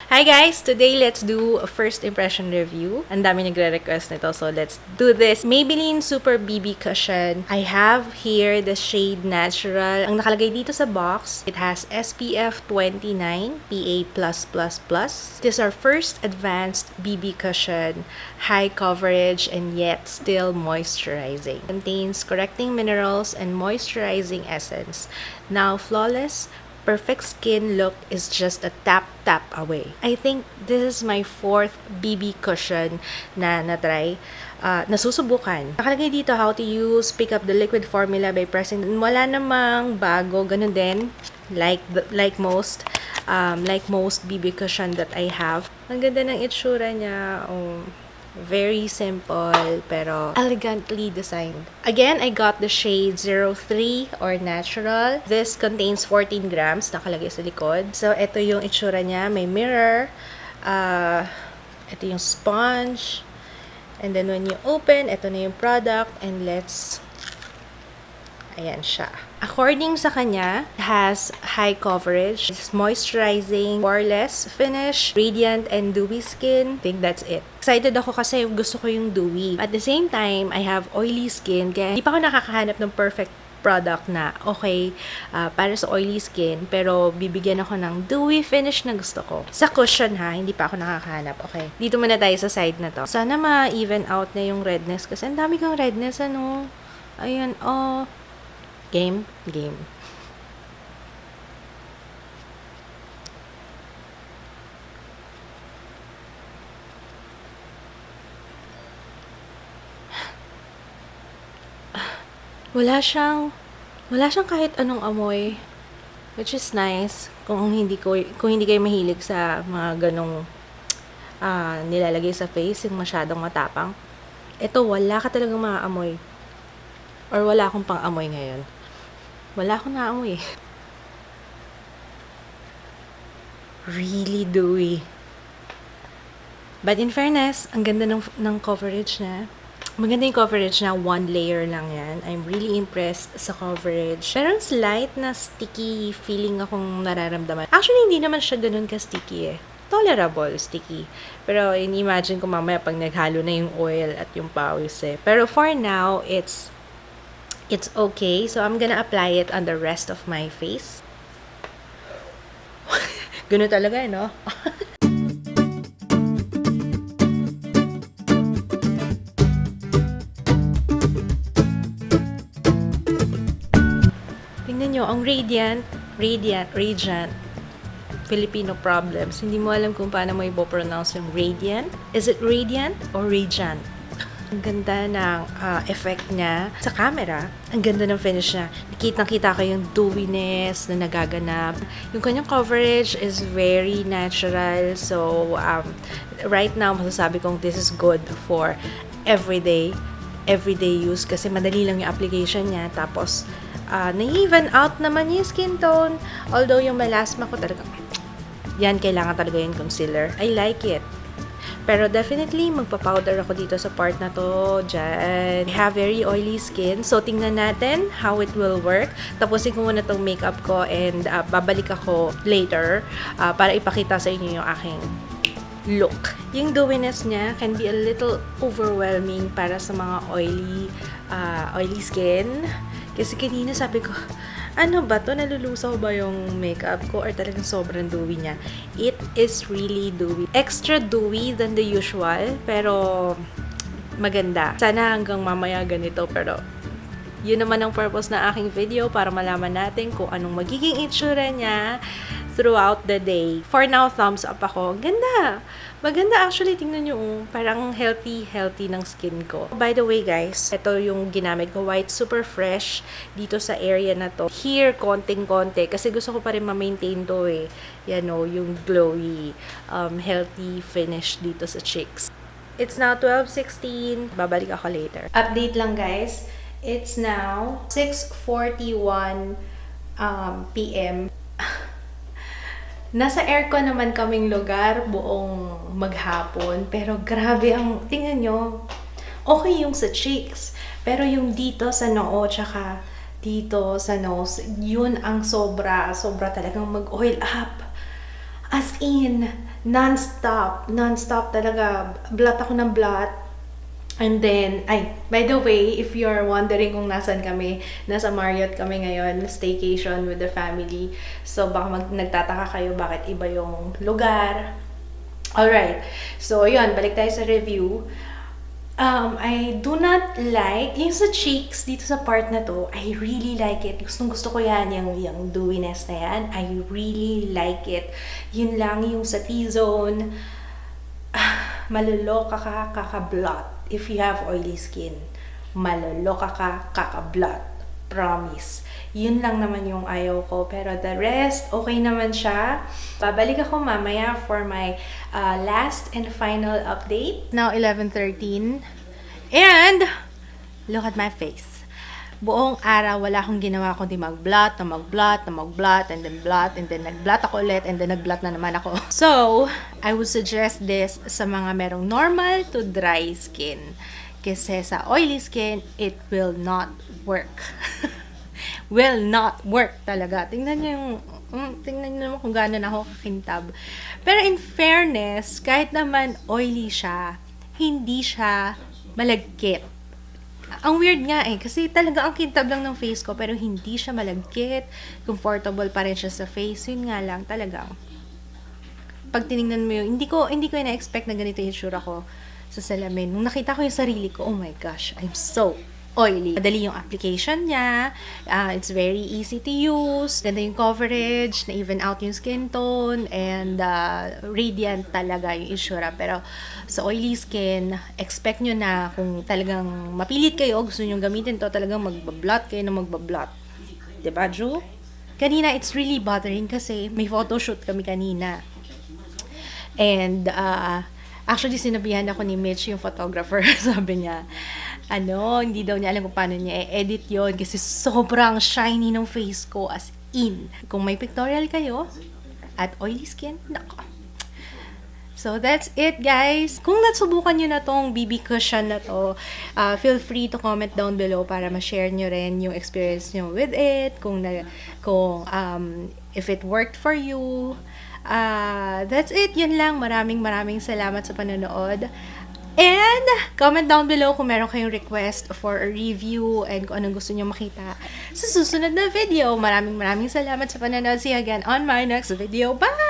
Hi guys! Today, let's do a first impression review. Ang dami nagre-request nito, so let's do this. Maybelline Super BB Cushion. I have here the shade Natural. Ang nakalagay dito sa box, it has SPF 29, PA+++. It is our first advanced BB cushion, high coverage and yet still moisturizing. Contains correcting minerals and moisturizing essence. Now flawless, perfect skin look is just a tap away. I think this is my fourth BB cushion na na-try. Nasusubukan. Nakalagay dito how to use, pick up the liquid formula by pressing. Wala namang bago, ganun din. Like most BB cushion that I have. Ang ganda ng itsura niya. Very simple pero elegantly designed. Again, I got the shade 03 or Natural. This contains 14 grams, nakalagay sa likod. So, ito yung itsura niya. May mirror. Ito yung sponge. And then, when you open, ito na yung product. And ayan siya. According sa kanya, it has high coverage, it's moisturizing, poreless finish, radiant and dewy skin. I think that's it. Excited ako kasi gusto ko yung dewy. At the same time, I have oily skin kaya hindi pa ako nakakahanap ng perfect product na okay para sa oily skin pero bibigyan ako ng dewy finish na gusto ko. Sa cushion ha, hindi pa ako nakakahanap. Okay, dito muna tayo sa side na to. Sana ma-even out na yung redness kasi ang dami kong redness ano. Ayan, Game. Wala siyang kahit anong amoy, which is nice kung hindi kayo mahilig sa mga ganong nilalagay sa face, yung masyadong matapang. Ito wala ka talagang maamoy. Or wala akong pang-amoy ngayon. Wala akong naamoy. Really dewy. But in fairness, ang ganda ng coverage na. Maganda yung coverage na, one layer lang yan. I'm really impressed sa coverage. Pero slight na sticky feeling akong nararamdaman. Actually, hindi naman siya ganun ka-sticky eh. Tolerable sticky. Pero imagine ko mamaya pag naghalo na yung oil at yung pawis eh. Pero for now, it's okay. So, I'm gonna apply it on the rest of my face. Ganun talaga, no? Tingnan nyo, ang radiant Filipino problems. Hindi mo alam kung paano mo i-pronounce yung radiant. Is it radiant or radiant? Ang ganda ng effect niya sa camera. Ang ganda ng finish niya. Nakita ko yung dewiness na nagaganap. Yung kanyang coverage is very natural. So, right now, masasabi kong this is good for everyday use kasi madali lang yung application niya. Tapos, na-even out naman yung skin tone. Although, yung melasma ko talaga, yan, kailangan talaga yung concealer. I like it. Pero definitely, magpa-powder ako dito sa part na to. Dyan. I have very oily skin. So, tingnan natin how it will work. Tapusin ko muna tong makeup ko and babalik ako later para ipakita sa inyo yung aking look. Yung dewiness niya can be a little overwhelming para sa mga oily skin. Kasi kanina sabi ko, ano ba to? Nalulusaw ba yung makeup ko or talagang sobrang dewy niya? It is really dewy. Extra dewy than the usual, pero maganda. Sana hanggang mamaya ganito, pero yun naman ang purpose na aking video para malaman natin kung anong magiging itsura niya throughout the day. For now, thumbs up ako. Ganda! Maganda actually, tingnan nyo, parang healthy ng skin ko. By the way guys, ito yung ginamit ko, white super fresh dito sa area na to. Here, konting-konti, kasi gusto ko pa rin ma-maintain to eh. Yan o, yung glowy, healthy finish dito sa cheeks. It's now 12:16. Babalik ako later. Update lang guys. It's now 6:41 p.m. Nasa aircon naman kaming lugar buong maghapon. Pero grabe ang, tingnan nyo, okay yung sa cheeks. Pero yung dito sa noo, tsaka dito sa nose, yun ang sobra talagang mag-oil up. As in, non-stop talaga. Blot ako ng blot. And then, by the way, if you're wondering kung nasan kami, nasa Marriott kami ngayon, staycation with the family. So, baka nagtataka kayo bakit iba yung lugar. Alright. So, yun, balik tayo sa review. I do not like, yung sa cheeks, dito sa part na to, I really like it. Gusto ko yan, yung dewiness na yan. I really like it. Yun lang, yung sa T-zone, maloloka ka, kaka-blot. If you have oily skin, maloloka ka, kaka-blot. Promise. Yun lang naman yung ayaw ko. Pero the rest, okay naman siya. Babalik ako mamaya for my last and final update. Now, 11:13. And, look at my face. Buong araw, wala akong ginawa kundi mag-blot, and then blot, and then nag-blot ako ulit, and then nag-blot na naman ako. So, I would suggest this sa mga merong normal to dry skin. Kasi sa oily skin, it will not work. Will not work talaga. Tingnan niyo naman kung gano'n ako kakintab. Pero in fairness, kahit naman oily siya, hindi siya malagkit. Ang weird nga kasi talaga ang kintab lang ng face ko, pero hindi siya malagkit, comfortable pa rin siya sa face. Yun nga lang, talagang pag tinignan mo yung, hindi ko na-expect na ganito yung itsura ko sa salamin. Nung nakita ko yung sarili ko, oh my gosh, I'm so oily. Madali yung application niya, it's very easy to use, ganda yung coverage, na-even out yung skin tone, and radiant talaga yung itsura. Pero sa oily skin, expect nyo na kung talagang mapilit kayo, gusto nyo gamitin to, talagang magbablot kayo na magbablot. Diba, Ju? Kanina, it's really bothering kasi may photoshoot kami kanina. And, actually, sinabihan ako ni Mitch, yung photographer, sabi niya, hindi daw niya alam kung paano niya i-edit yon kasi sobrang shiny ng face ko, as in. Kung may pictorial kayo, at oily skin, nako. So, that's it, guys. Kung nasubukan nyo na tong BB cushion na to, feel free to comment down below para ma-share nyo rin yung experience nyo with it, kung if it worked for you. That's it. Yun lang. Maraming salamat sa panonood. And, comment down below kung meron kayong request for a review and kung anong gusto nyo makita sa susunod na video. Maraming salamat sa panonood. See you again on my next video. Bye!